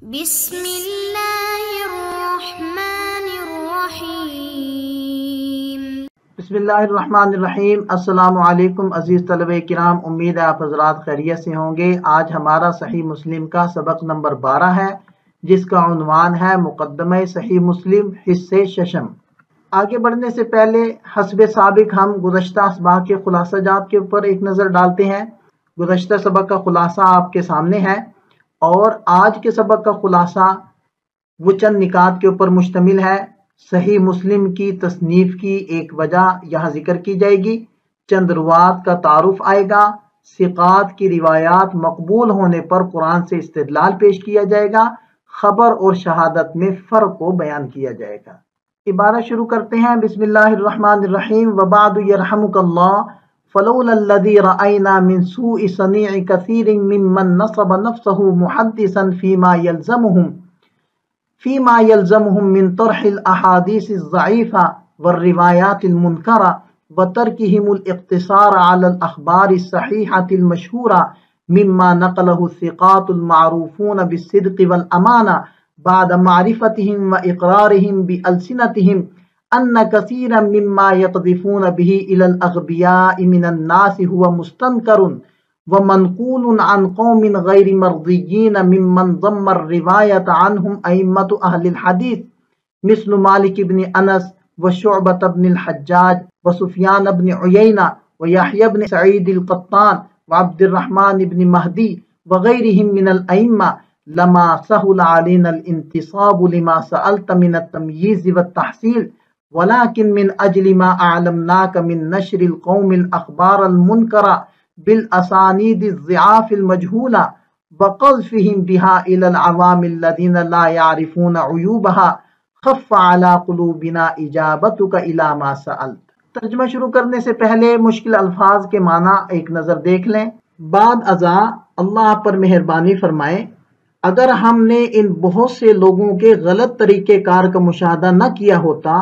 بسم اللہ الرحمن الرحیم۔ بسم اللہ الرحمن الرحیم۔ السلام علیکم عزیز طلبہ کرام، امید ہے آپ حضرات خیریت سے ہوں گے۔ آج ہمارا صحیح مسلم کا سبق نمبر 12 ہے، جس کا عنوان ہے مقدمہ صحیح مسلم حصے ششم۔ آگے بڑھنے سے پہلے حسب سابق ہم گزشتہ اسباق کے خلاصہ جات کے اوپر ایک نظر ڈالتے ہیں۔ گزشتہ سبق کا خلاصہ آپ کے سامنے ہے اور آج کے سبق کا خلاصہ وہ چند نکات کے اوپر مشتمل ہے۔ صحیح مسلم کی تصنیف کی ایک وجہ یہاں ذکر کی جائے گی، چند روات کا تعارف آئے گا، ثقات کی روایات مقبول ہونے پر قرآن سے استدلال پیش کیا جائے گا، خبر اور شہادت میں فرق کو بیان کیا جائے گا۔ عبارت شروع کرتے ہیں۔ بسم اللہ الرحمن الرحیم۔ وبعد یرحمک اللہ فلولا الذی رأینا من سوء صنیع کثیر ممن نصب نفسه محدثا فيما يلزمهم من طرح الأحاديث الضعيفة والروايات المنكرة وتركهم الاقتصار على الأخبار الصحيحة المشهورة مما نقله الثقات المعروفون بالصدق والأمانة بعد معرفتهم وإقرارهم بألسنتهم أن كثيرا مما يقذفون به إلى الأغبياء من الناس هو مستنكر ومنقول عن قوم غير مرضيين ممن ضم الرواية عنهم أئمة أهل الحديث مثل مالك بن أنس وشعبة بن الحجاج وسفيان بن عيينة ويحيى بن سعيد القطان وعبد الرحمن بن مهدي وغيرهم من الأئمة لما سهل علينا الانتصاب لما سألت من التمييز والتحصيل ولكن من أجل ما أعلمناك من نشر القوم الأخبار المنكرة بالأسانيد الضعاف المجهولة وقذفهم بها إلى العوام الذين لا يعرفون عيوبها خف على قلوبنا إجابتك إلى ما سألت۔ ترجمہ شروع کرنے سے پہلے مشکل الفاظ کے معنی ایک نظر دیکھ لیں۔ بعد ازاں اللہ پر مہربانی فرمائے، اگر ہم نے ان بہت سے لوگوں کے غلط طریقہ کار کا مشاہدہ نہ کیا ہوتا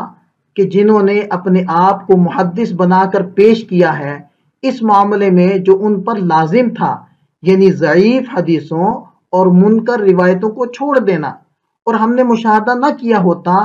کہ جنہوں نے اپنے آپ کو محدث بنا کر پیش کیا ہے اس معاملے میں جو ان پر لازم تھا، یعنی ضعیف حدیثوں اور منکر روایتوں کو چھوڑ دینا، اور ہم نے مشاہدہ نہ کیا ہوتا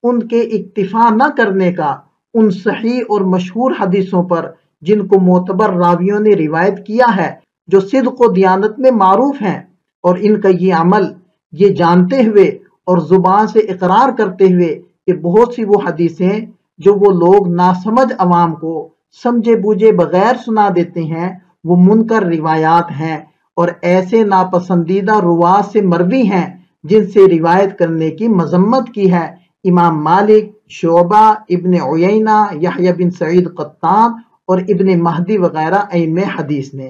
ان کے اکتفا نہ کرنے کا ان صحیح اور مشہور حدیثوں پر جن کو معتبر راویوں نے روایت کیا ہے، جو صدق و دیانت میں معروف ہیں، اور ان کا یہ عمل یہ جانتے ہوئے اور زبان سے اقرار کرتے ہوئے کہ بہت سی وہ حدیثیں جو وہ لوگ ناسمجھ عوام کو سمجھے بوجھے بغیر سنا دیتے ہیں وہ منکر روایات ہیں اور ایسے ناپسندیدہ روات سے مروی ہیں جن سے روایت کرنے کی مذمت کی ہے امام مالک، شعبہ، ابن عیینہ، یحییٰ بن سعید قطان اور ابن مہدی وغیرہ ائمہ حدیث نے۔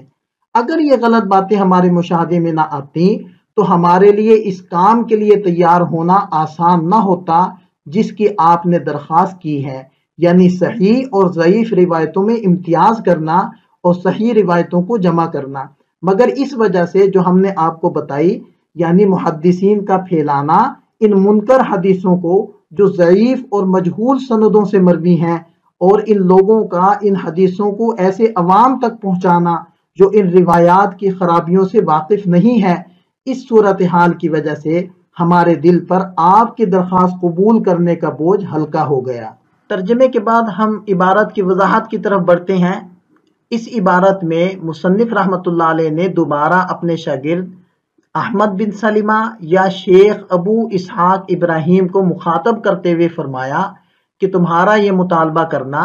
اگر یہ غلط باتیں ہمارے مشاہدے میں نہ آتی تو ہمارے لیے اس کام کے لیے تیار ہونا آسان نہ ہوتا جس کی آپ نے درخواست کی ہے، یعنی صحیح اور ضعیف روایتوں میں امتیاز کرنا اور صحیح روایتوں کو جمع کرنا، مگر اس وجہ سے جو ہم نے آپ کو بتائی، یعنی محدثین کا پھیلانا ان منکر حدیثوں کو جو ضعیف اور مجہول سندوں سے مروی ہیں، اور ان لوگوں کا ان حدیثوں کو ایسے عوام تک پہنچانا جو ان روایات کی خرابیوں سے واقف نہیں ہے، اس صورتحال کی وجہ سے ہمارے دل پر آپ کی درخواست قبول کرنے کا بوجھ ہلکا ہو گیا۔ ترجمے کے بعد ہم عبارت کی وضاحت کی طرف بڑھتے ہیں۔ اس عبارت میں مصنف رحمۃ اللہ علیہ نے دوبارہ اپنے شاگرد احمد بن سلمہ یا شیخ ابو اسحاق ابراہیم کو مخاطب کرتے ہوئے فرمایا کہ تمہارا یہ مطالبہ کرنا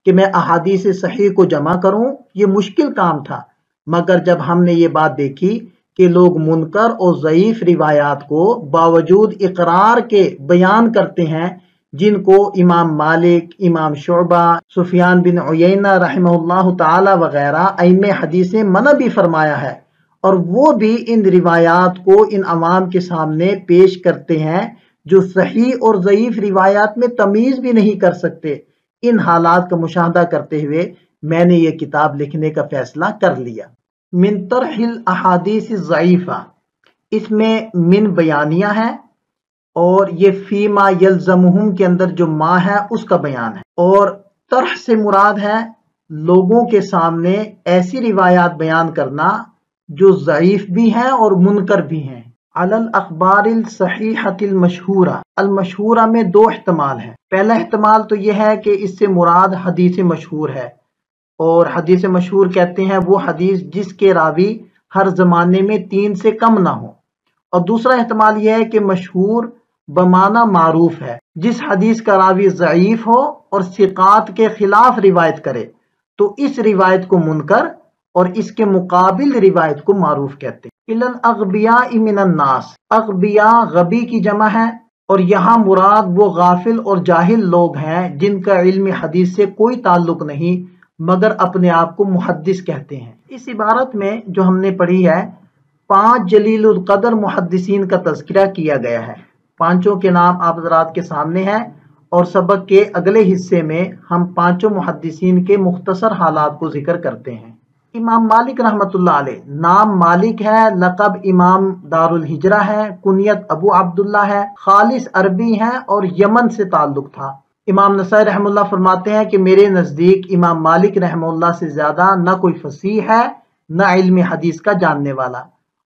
کہ میں احادیث صحیح کو جمع کروں یہ مشکل کام تھا، مگر جب ہم نے یہ بات دیکھی کہ لوگ منکر اور ضعیف روایات کو باوجود اقرار کے بیان کرتے ہیں جن کو امام مالک، امام شعبہ، سفیان بن عیینہ رحمہ اللہ تعالی وغیرہ ائمہ حدیث نے منع بھی فرمایا ہے، اور وہ بھی ان روایات کو ان عوام کے سامنے پیش کرتے ہیں جو صحیح اور ضعیف روایات میں تمیز بھی نہیں کر سکتے، ان حالات کا مشاہدہ کرتے ہوئے میں نے یہ کتاب لکھنے کا فیصلہ کر لیا۔ من طرح الاحادیث الضعیفہ، اس میں من بیانیہ ہے اور یہ فیما یلزمہم کے اندر جو ما ہے اس کا بیان ہے، اور طرح سے مراد ہے لوگوں کے سامنے ایسی روایات بیان کرنا جو ضعیف بھی ہیں اور منکر بھی ہیں۔ علل اخبار الصحیحۃ المشہورہ، المشہورہ میں دو احتمال ہیں۔ پہلا احتمال تو یہ ہے کہ اس سے مراد حدیث مشہور ہے، اور حدیث مشہور کہتے ہیں وہ حدیث جس کے راوی ہر زمانے میں 3 سے کم نہ ہو۔ اور دوسرا احتمال یہ ہے کہ مشہور بمعنی معروف ہے، جس حدیث کا راوی ضعیف ہو اور ثقات کے خلاف روایت کرے تو اس روایت کو منکر اور اس کے مقابل روایت کو معروف کہتے ہیں۔ اِلَى الْأَغْبِيَاءِ مِنَ النَّاسِ، اغبیاء غبی کی جمع ہے، اور یہاں مراد وہ غافل اور جاہل لوگ ہیں جن کا علم حدیث سے کوئی تعلق نہیں مگر اپنے آپ کو محدث کہتے ہیں۔ اس عبارت میں جو ہم نے پڑھی ہے 5 جلیل القدر محدثین کا تذکرہ کیا گیا ہے۔ پانچوں کے نام آپ حضرات کے سامنے ہیں، اور سبق کے اگلے حصے میں ہم 5 محدثین کے مختصر حالات کو ذکر کرتے ہیں۔ امام مالک رحمۃ اللہ علیہ، نام مالک ہے، لقب امام دار الہجرہ ہے، کنیت ابو عبداللہ ہے، خالص عربی ہیں اور یمن سے تعلق تھا۔ امام نسائی رحمہ اللہ فرماتے ہیں کہ میرے نزدیک امام مالک رحمہ اللہ سے زیادہ نہ کوئی فصیح ہے نہ علم حدیث کا جاننے والا۔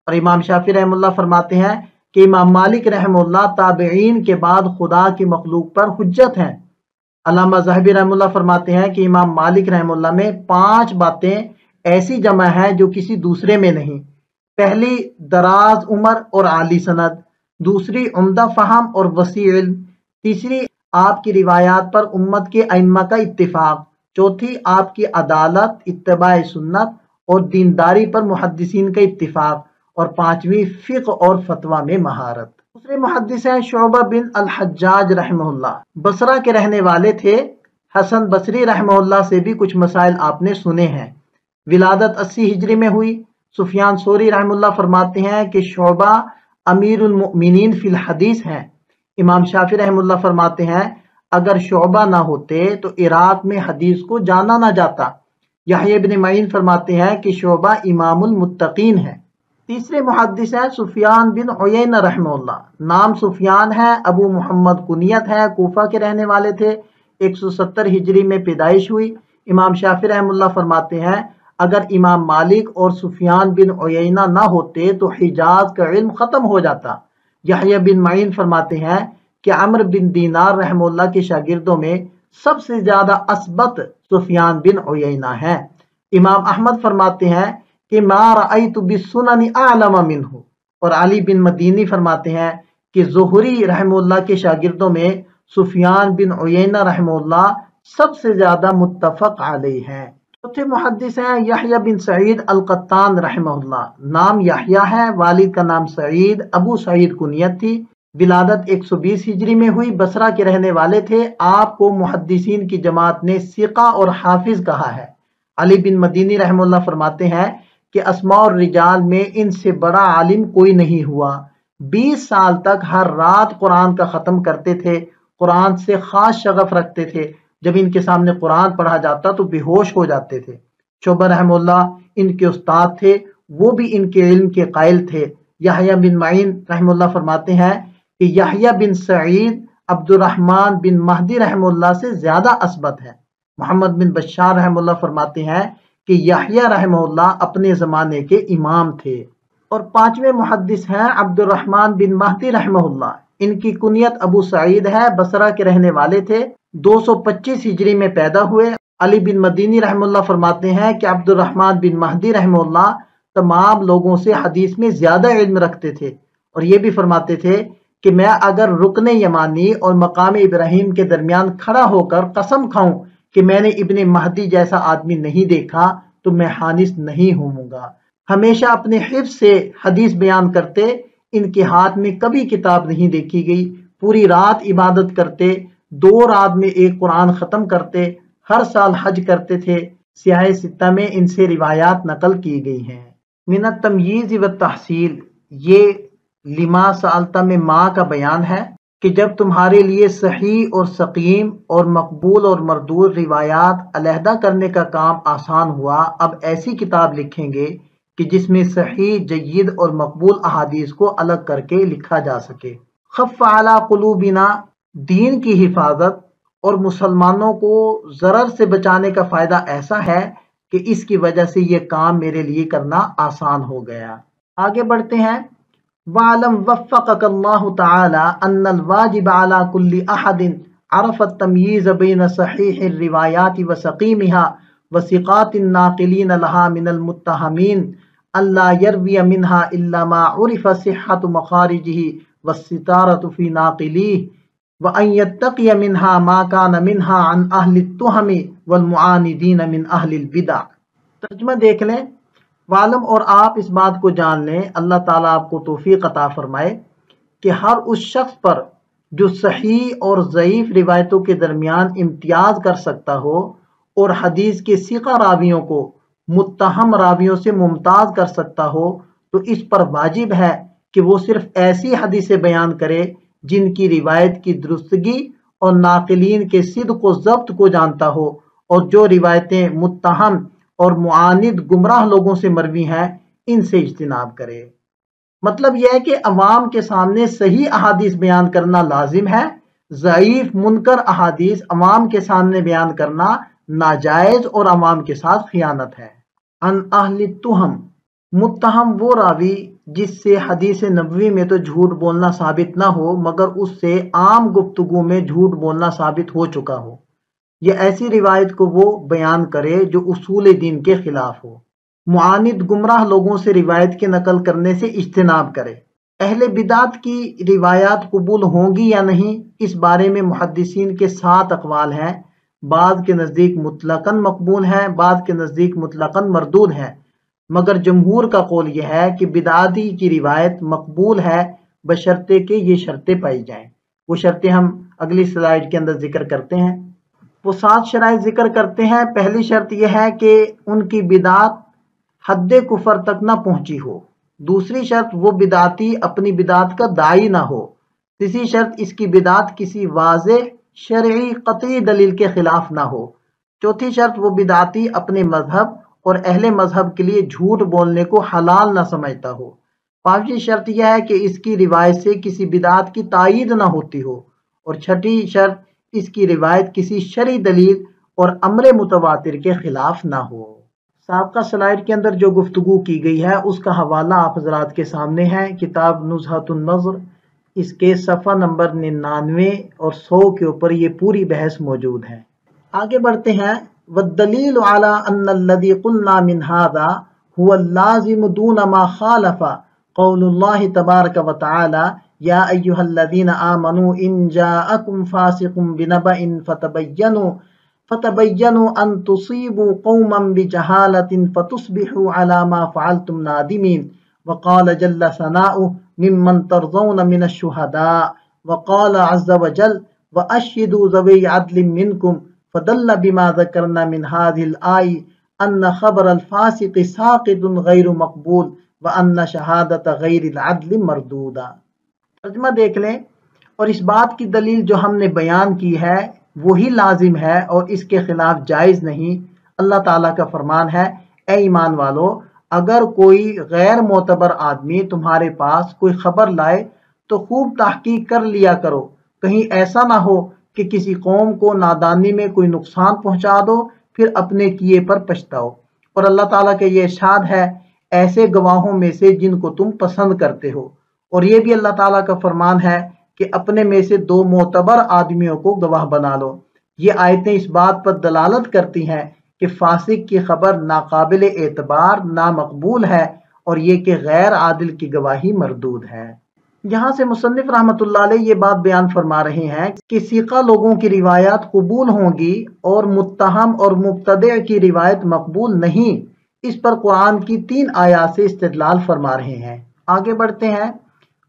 اور امام شافعی رحمہ اللہ فرماتے ہیں کہ امام مالک رحمہ اللہ تابعین کے بعد خدا کی مخلوق پر حجت ہیں۔ علامہ ذہبی رحمہ اللہ فرماتے ہیں کہ امام مالک رحمہ اللہ میں 5 باتیں ایسی جمع ہیں جو کسی دوسرے میں نہیں۔ پہلی، دراز عمر اور عالی سند، دوسری، عمدہ فہم اور وسیع علم، تیسری، آپ کی روایات پر امت کے ائمہ کا اتفاق، چوتھی، آپ کی عدالت، اتباع سنت اور دینداری پر محدثین کا اتفاق، اور پانچویں، فقہ اور فتویٰ میں مہارت۔ دوسرے محدث ہیں شعبہ بن الحجاج رحمہ اللہ، بصرہ کے رہنے والے تھے۔ حسن بصری رحمہ اللہ سے بھی کچھ مسائل آپ نے سنے ہیں۔ ولادت 80 ہجری میں ہوئی۔ سفیان ثوری رحمہ اللہ فرماتے ہیں کہ شعبہ امیر المؤمنین فی الحدیث ہیں۔ امام شافعی رحمہ اللہ فرماتے ہیں اگر شعبہ نہ ہوتے تو عراق میں حدیث کو جانا نہ جاتا۔ یحییٰ بن معین فرماتے ہیں کہ شعبہ امام المتقین ہے۔ تیسرے محدث ہیں سفیان بن عیینہ رحمہ اللہ، نام سفیان ہے، ابو محمد کنیت ہے، کوفہ کے رہنے والے تھے، 170 ہجری میں پیدائش ہوئی۔ امام شافعی رحمہ اللہ فرماتے ہیں اگر امام مالک اور سفیان بن عیینہ نہ ہوتے تو حجاز کا علم ختم ہو جاتا۔ یحییٰ بن معین فرماتے ہیں کہ عمرو بن دینار رحمہ اللہ کے شاگردوں میں سب سے زیادہ اثبت سفیان بن عیینہ ہیں۔ امام احمد فرماتے ہیں کہ ما رأیت بالسنن اعلم منہ، اور علی بن مدینی فرماتے ہیں کہ زہری رحمہ اللہ کے شاگردوں میں سفیان بن عیینہ رحمہ اللہ سب سے زیادہ متفق علیہ ہیں۔ چوتھے محدث ہیں یحییٰ بن سعید القطان رحمہ اللہ، نام یحییٰ ہے، والد کا نام سعید، ابو سعید کنیت تھی۔ ولادت 120 ہجری میں ہوئی، بصرہ کے رہنے والے تھے۔ آپ کو محدثین کی جماعت نے ثقہ اور حافظ کہا ہے۔ علی بن مدینی رحمہ اللہ فرماتے ہیں کہ اسماء اور رجال میں ان سے بڑا عالم کوئی نہیں ہوا، 20 سال تک ہر رات قرآن کا ختم کرتے تھے، قرآن سے خاص شغف رکھتے تھے، جب ان کے سامنے قرآن پڑھا جاتا تو بے ہوش ہو جاتے تھے۔ شعبہ رحمہ اللہ ان کے استاد تھے، وہ بھی ان کے علم کے قائل تھے۔ یحییٰ بن معین رحمہ اللہ فرماتے ہیں کہ یحییٰ بن سعید عبد الرحمن بن مہدی رحمہ اللہ سے زیادہ اثبت ہے۔ محمد بن بشار رحمہ اللہ فرماتے ہیں کہ یحییٰ رحمہ اللہ اپنے زمانے کے امام تھے۔ اور پانچویں محدث ہیں عبد الرحمن بن مہدی رحمہ اللہ، ان کی کنیت ابو سعید ہے، بصرہ کے رہنے والے تھے، 225 ہجری میں پیدا ہوئے۔ علی بن مدینی رحمہ اللہ فرماتے ہیں کہ عبد الرحمن بن مہدی رحمہ اللہ تمام لوگوں سے حدیث میں زیادہ علم رکھتے تھے، اور یہ بھی فرماتے تھے کہ میں اگر رکن یمانی اور مقام ابراہیم کے درمیان کھڑا ہو کر قسم کھاؤں کہ میں نے ابن مہدی جیسا آدمی نہیں دیکھا تو میں حانث نہیں ہوں گا۔ ہمیشہ اپنے حفظ سے حدیث بیان کرتے، ان کے ہاتھ میں کبھی کتاب نہیں دیکھی گئی، پوری رات عبادت کرتے، 2 رات میں ایک قرآن ختم کرتے، ہر سال حج کرتے تھے۔ سیاہ ستہ میں ان سے روایات نقل کی گئی ہیں۔ من التمییز والتحصیل، یہ لما سألت میں ماں کا بیان ہے کہ جب تمہارے لیے صحیح اور سقیم اور مقبول اور مردود روایات علیحدہ کرنے کا کام آسان ہوا، اب ایسی کتاب لکھیں گے کہ جس میں صحیح، جید اور مقبول احادیث کو الگ کر کے لکھا جا سکے۔ خف علی قلوبنا، دین کی حفاظت اور مسلمانوں کو ضرر سے بچانے کا فائدہ ایسا ہے کہ اس کی وجہ سے یہ کام میرے لیے کرنا آسان ہو گیا۔ آگے بڑھتے ہیں۔ وَعْلَمْ وَفَّقَكَ اللَّهُ تَعَالَى أَنَّ الْوَاجِبَ عَلَى كُلِّ أَحَدٍ عرف التمييز بين صحيح الروايات وسقيمها وثقات الناقلين لها من المتهمين ألا يروي منها إلا ما عرف صحة مخارجه والستارة في ناقليه وأن يتقي منها ما كان منها عن أهل التهم والمعاندين من أهل البدع۔ ترجمہ دیکھ لیں۔ وعلم، اور آپ اس بات کو جان لیں، اللہ تعالیٰ آپ کو توفیق عطا فرمائے کہ ہر اس شخص پر جو صحیح اور ضعیف روایتوں کے درمیان امتیاز کر سکتا ہو اور حدیث کے ثقہ راویوں کو متہم راویوں سے ممتاز کر سکتا ہو، تو اس پر واجب ہے کہ وہ صرف ایسی حدیثیں بیان کرے جن کی روایت کی درستگی اور ناقلین کے صدق و ضبط کو جانتا ہو، اور جو روایتیں متہم اور معاند گمراہ لوگوں سے مروی ہیں ان سے اجتناب کرے۔ مطلب یہ ہے کہ عوام کے سامنے صحیح احادیث بیان کرنا لازم ہے، ضعیف منکر احادیث عوام کے سامنے بیان کرنا ناجائز اور عوام کے ساتھ خیانت ہے۔ ان اہل التہم، متہم وہ راوی جس سے حدیث نبوی میں تو جھوٹ بولنا ثابت نہ ہو مگر اس سے عام گفتگو میں جھوٹ بولنا ثابت ہو چکا ہو، یہ ایسی روایت کو وہ بیان کرے جو اصول دین کے خلاف ہو۔ معاند گمراہ لوگوں سے روایت کے نقل کرنے سے اجتناب کرے۔ اہل بدعت کی روایات قبول ہوں گی یا نہیں، اس بارے میں محدثین کے 7 اقوال ہیں۔ بعض کے نزدیک مطلقاً مقبول ہیں، بعض کے نزدیک مطلقاً مردود ہیں، مگر جمہور کا قول یہ ہے کہ بدعتی کی روایت مقبول ہے بشرطے کہ یہ شرطیں پائی جائیں۔ وہ شرطیں ہم اگلی سلائیڈ کے اندر ذکر کرتے ہیں۔ وہ 7 شرائط ذکر کرتے ہیں۔ پہلی شرط یہ ہے کہ ان کی بدعت حد کفر تک نہ پہنچی ہو۔ دوسری شرط وہ بدعتی اپنی بدعت کا داعی نہ ہو۔ تیسری شرط اس کی بدعت کسی واضح شرعی قطعی دلیل کے خلاف نہ ہو۔ چوتھی شرط وہ بدعتی اپنے مذہب اور اہل مذہب کے لیے جھوٹ بولنے کو حلال نہ سمجھتا ہو۔ پانچویں شرط یہ ہے کہ اس کی روایت سے کسی بدعت کی تائید نہ ہوتی ہو، اور چھٹی شرط اس کی روایت کسی شرعی دلیل اور امر متواتر کے خلاف نہ ہو۔ سابقہ سلائیڈ کے اندر جو گفتگو کی گئی ہے اس کا حوالہ آپ حضرات کے سامنے ہے، کتاب نزہۃ النظر، اس کے صفحہ نمبر 99 اور 100 کے اوپر یہ پوری بحث موجود ہے۔ آگے بڑھتے ہیں۔ والدلیل علی ان الذی قلنا من ھذا هو اللازم دون ما خالف قول اللہ تبارک وتعالی یا ایھا الذین آمنوا ان جاءکم فاسق بنبأ فتبینوا ان تصیبوا قوما بجہالۃ فتصبحوا علی ما فعلتم نادمین، وقال جل ثناؤہ ممن ترضون من الشہداء، وقال عز وجل واشہدوا ذوی عدل منکم، فدل بما ذکرنا من هذه الآیہ ان خبر الفاسق ساقط غیر مقبول وان شہادت غیر العدل مردودہ۔ ترجمہ دیکھ لیں۔ اور اس بات کی دلیل جو ہم نے بیان کی ہے وہی لازم ہے اور اس کے خلاف جائز نہیں۔ اللہ تعالیٰ کا فرمان ہے، اے ایمان والو، اگر کوئی غیر معتبر آدمی تمہارے پاس کوئی خبر لائے تو خوب تحقیق کر لیا کرو، کہیں ایسا نہ ہو کہ کسی قوم کو نادانی میں کوئی نقصان پہنچا دو پھر اپنے کیے پر پچھتاؤ۔ اور اللہ تعالیٰ کا یہ ارشاد ہے، ایسے گواہوں میں سے جن کو تم پسند کرتے ہو۔ اور یہ بھی اللہ تعالیٰ کا فرمان ہے کہ اپنے میں سے 2 معتبر آدمیوں کو گواہ بنا لو۔ یہ آیتیں اس بات پر دلالت کرتی ہیں کہ فاسق کی خبر ناقابل اعتبار، نامقبول ہے، اور یہ کہ غیر عادل کی گواہی مردود ہے۔ یہاں سے مصنف رحمۃ اللہ علیہ یہ بات بیان فرما رہے ہیں کہ ثقہ لوگوں کی روایات قبول ہوں گی اور متہم اور مبتدع کی روایت مقبول نہیں۔ اس پر قرآن کی 3 آیات سے استدلال فرما رہے ہیں۔ آگے بڑھتے ہیں۔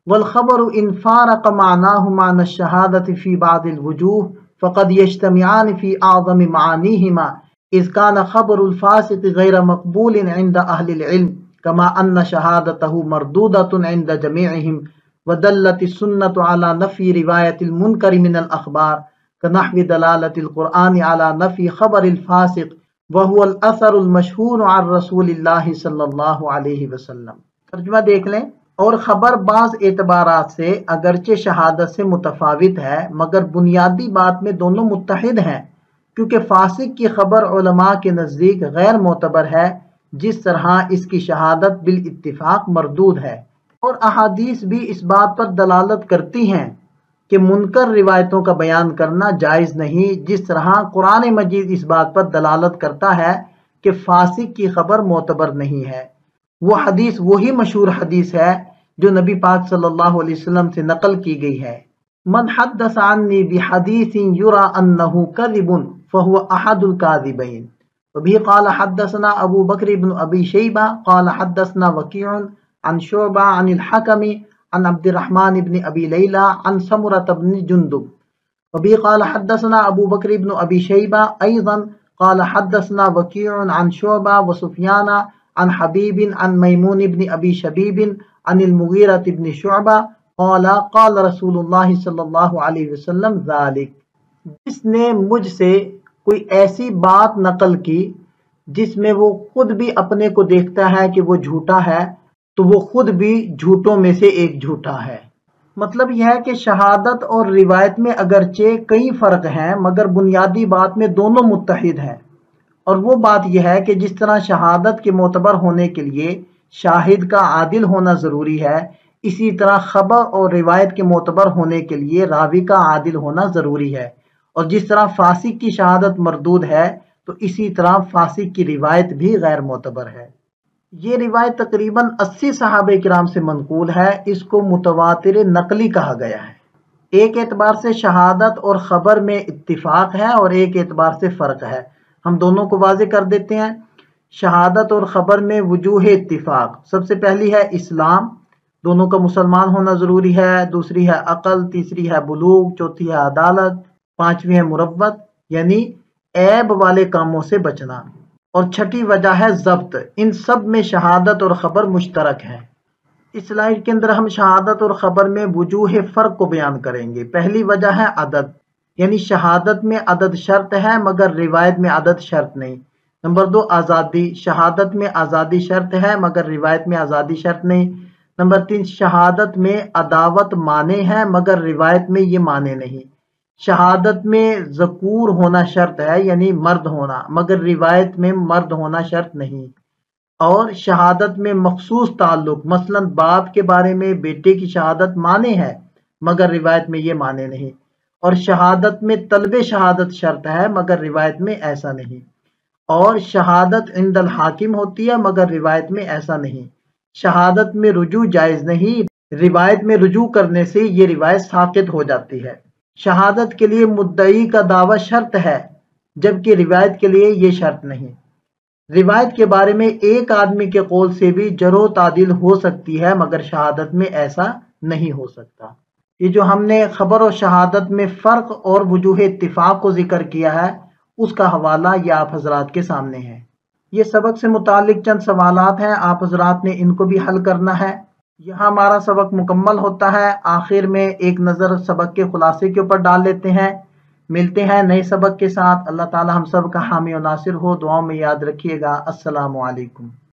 والخبر ان فارق معناه معنى الشهادة في بعض الوجوه فقد يجتمعان في أعظم معانيهما إذ كان خبر الفاسق غير مقبول عند أهل العلم كما أن شهادته مردودة عند جميعهم، ودلت السنة على نفي رواية المنكر من الأخبار كنحو دلالة القرآن على نفي خبر الفاسق وهو الأثر المشهور عن رسول الله صلی اللہ علیہ وسلم۔ ترجمہ دیکھ لیں۔ اور خبر بعض اعتبارات سے اگرچہ شہادت سے متفاوت ہے مگر بنیادی بات میں دونوں متحد ہیں، کیونکہ فاسق کی خبر علماء کے نزدیک غیر معتبر ہے، جس طرح اس کی شہادت بالاتفاق مردود ہے۔ اور احادیث بھی اس بات پر دلالت کرتی ہیں کہ منکر روایتوں کا بیان کرنا جائز نہیں، جس طرح قرآن مجید اس بات پر دلالت کرتا ہے کہ فاسق کی خبر معتبر نہیں ہے۔ وہ حدیث وہی مشہور حدیث ہے جو نبی پاک صلی اللہ علیہ وسلم سے نقل کی گئی ہے، من حدث عنی بحدیث یرا انہ کذب فہو احد الکاذبین۔ وبه قال حدثنا ابو بکر بن ابی شیبہ قال حدثنا وکیع عن شعبہ عن الحکم عن عبد الرحمن بن ابی لیلى عن سمرة بن جندب وبه قال حدثنا ابو بکر بن ابی شیبہ ایضا قال حدثنا وکیع عن شعبہ وسفیان عن حبیب عن میمون بن ابی شبیب عن المغیرۃ بن شعبہ قال قال رسول اللہ صلی اللہ علیہ وسلم ذالک۔ جس نے مجھ سے کوئی ایسی بات نقل کی جس میں وہ خود بھی اپنے کو دیکھتا ہے کہ وہ جھوٹا ہے، تو وہ خود بھی جھوٹوں میں سے ایک جھوٹا ہے۔ مطلب یہ ہے کہ شہادت اور روایت میں اگرچہ کئی فرق ہیں مگر بنیادی بات میں دونوں متحد ہیں، اور وہ بات یہ ہے کہ جس طرح شہادت کے معتبر ہونے کے لیے شاہد کا عادل ہونا ضروری ہے، اسی طرح خبر اور روایت کے معتبر ہونے کے لیے راوی کا عادل ہونا ضروری ہے، اور جس طرح فاسق کی شہادت مردود ہے تو اسی طرح فاسق کی روایت بھی غیر معتبر ہے۔ یہ روایت تقریباً 80 صحابہ کرام سے منقول ہے، اس کو متواتر نقلی کہا گیا ہے۔ ایک اعتبار سے شہادت اور خبر میں اتفاق ہے اور ایک اعتبار سے فرق ہے، ہم دونوں کو واضح کر دیتے ہیں۔ شہادت اور خبر میں وجوہ اتفاق، سب سے پہلی ہے اسلام، دونوں کا مسلمان ہونا ضروری ہے، دوسری ہے عقل، تیسری ہے بلوغ، چوتھی ہے عدالت، پانچویں ہے مروت یعنی عیب والے کاموں سے بچنا، اور چھٹی وجہ ہے ضبط۔ ان سب میں شہادت اور خبر مشترک ہیں۔ اس سلائیڈ کے اندر ہم شہادت اور خبر میں وجوہ فرق کو بیان کریں گے۔ پہلی وجہ ہے عدد، یعنی شہادت میں عدد شرط ہے مگر روایت میں عدد شرط نہیں۔ نمبر 2 آزادی، شہادت میں آزادی شرط ہے مگر روایت میں آزادی شرط نہیں۔ نمبر 3 شہادت میں عداوت معنی ہے مگر روایت میں یہ معنی نہیں۔ شہادت میں ذکور ہونا شرط ہے یعنی مرد ہونا، مگر روایت میں مرد ہونا شرط نہیں۔ اور شہادت میں مخصوص تعلق، مثلا باپ کے بارے میں بیٹے کی شہادت معنی ہے مگر روایت میں یہ معنی نہیں۔ اور شہادت میں طلب شہادت شرط ہے مگر روایت میں ایسا نہیں۔ اور شہادت عند الحاکم ہوتی ہے مگر روایت میں ایسا نہیں۔ شہادت میں رجوع جائز نہیں، روایت میں رجوع کرنے سے یہ روایت ساقط ہو جاتی ہے۔ شہادت کے لیے مدعی کا دعویٰ شرط ہے جبکہ روایت کے لیے یہ شرط نہیں۔ روایت کے بارے میں ایک آدمی کے قول سے بھی جرح و تعدیل ہو سکتی ہے مگر شہادت میں ایسا نہیں ہو سکتا۔ یہ جو ہم نے خبر و شہادت میں فرق اور وجوہ اتفاق کو ذکر کیا ہے اس کا حوالہ یہ آپ حضرات کے سامنے ہے۔ یہ سبق سے متعلق چند سوالات ہیں، آپ حضرات نے ان کو بھی حل کرنا ہے۔ یہاں ہمارا سبق مکمل ہوتا ہے، آخر میں ایک نظر سبق کے خلاصے کے اوپر ڈال لیتے ہیں۔ ملتے ہیں نئے سبق کے ساتھ۔ اللہ تعالی ہم سب کا حامی و ناصر ہو، دعاؤں میں یاد رکھیے گا۔ السلام علیکم۔